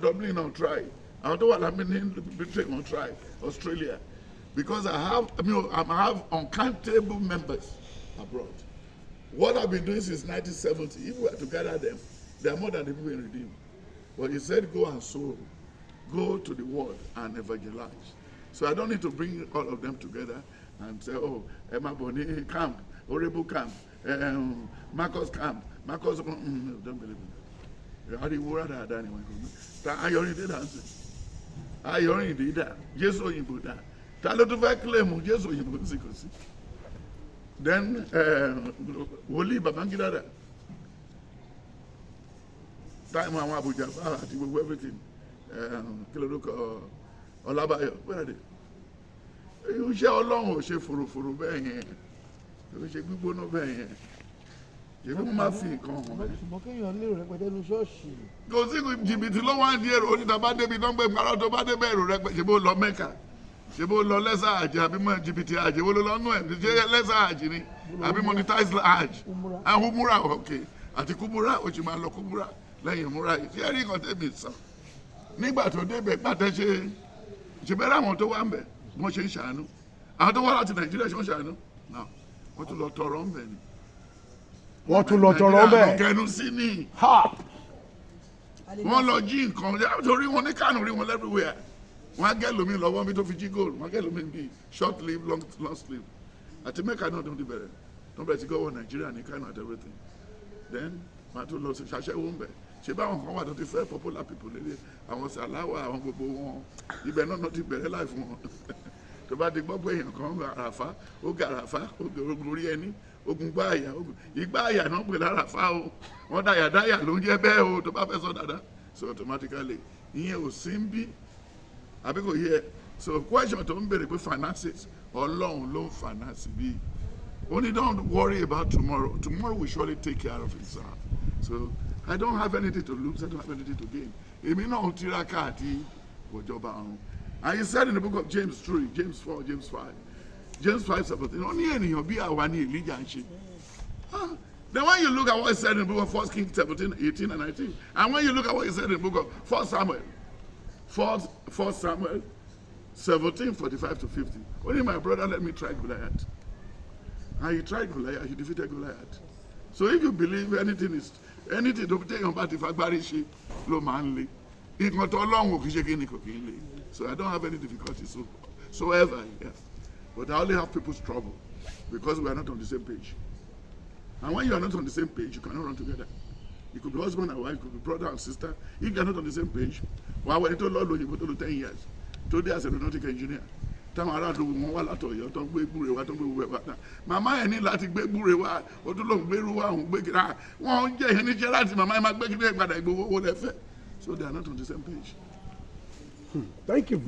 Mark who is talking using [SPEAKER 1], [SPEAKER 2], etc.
[SPEAKER 1] Dublin on try. I don't want to Britain on try. Australia. Because I have uncountable members abroad. What I've been doing since 1970, if we were to gather them, they are more than the people in Redeem. But he said, go and sow, go to the world and evangelize. So I don't need to bring all of them together and say, oh, Emma Bonny camp, Orebu camp, Marcus camp, Marcus, don't believe it. How do you worry that anyway? I already did answer. I already did that. Yes, or you put that. Tell to back claim, yes, or you put secrecy. Then we'll leave Babangida. Time on Abuja, everything. Kiloduka or Labayo, where are they? You shall long share for bang. You should be born of bang. You don't have to come. Go see with Jimmy Low 1 year old in a bad baby number, Marato Bade Beru, Reputable Lomeka. Shebo Lolesa, Jabima GPT, Jewolo Lonwell, the Lesa Ajini, Abi monetized Aj, and Humura, okay, at the Kubura, which you might look Kubura, Lay Mura, hearing on the bit, sir. Neighbor to Debe, Patache, Jibera Montowambe, Moshe Shanu. I don't want to Nigeria Shanu. Now, what to Lot Torombe?
[SPEAKER 2] What to Lot Torombe?
[SPEAKER 1] Genusini.
[SPEAKER 2] Ha!
[SPEAKER 1] One lodging comes out to read one everywhere. One girl me love one bit of Fiji gold, one girl me be short sleeve, long sleeve. At the make I know don't do better. Don't let you go on Nigeria and you cannot everything. Then my two lords Shasha Wumbe. She bound one of the first popular people. I was Salawa, I want to go on. You better not the better life one. To buy the Bobway and come Rafa, Ogarafa, Oguriani, Ogumbaya, Ibaya, not with Arafa, or Daya, Lunja Bell to Papa Dada. So automatically, here was Simbi. I go here. So question to be with finances or loan finance be. Only don't worry about tomorrow. Tomorrow will surely take care of itself. So I don't have anything to lose. I don't have anything to gain. And he said in the book of James 3, James 4, James 5, James 5, 17, only any of you are one leadership. Then when you look at what he said in the book of 1 Kings 17, 18, and 19, and when you look at what he said in the book of 1 Samuel, 4 Samuel 17, 45 to 50. Only my brother let me try Goliath. And he tried Goliath, he defeated Goliath. So if you believe anything to take on part if Agbarishi, low manly, it got all long with Kishaki. So I don't have any difficulties so ever, yes. But I only have people's trouble because we are not on the same page. And when you are not on the same page, you cannot run together. You could be husband and wife, you could be brother and sister. If you are not on the same page, well, when you told Lord, you go to 10 years. Today as a aeronautic engineer. Time around to one lato, you don't be Burewa, don't be Burewa. Mamma, any Latin big Burewa, or to look Beruwa, who big it out. One day, any Gerati, Mamma, my big day, but I go over there. So they are not on the same page.
[SPEAKER 2] Thank you.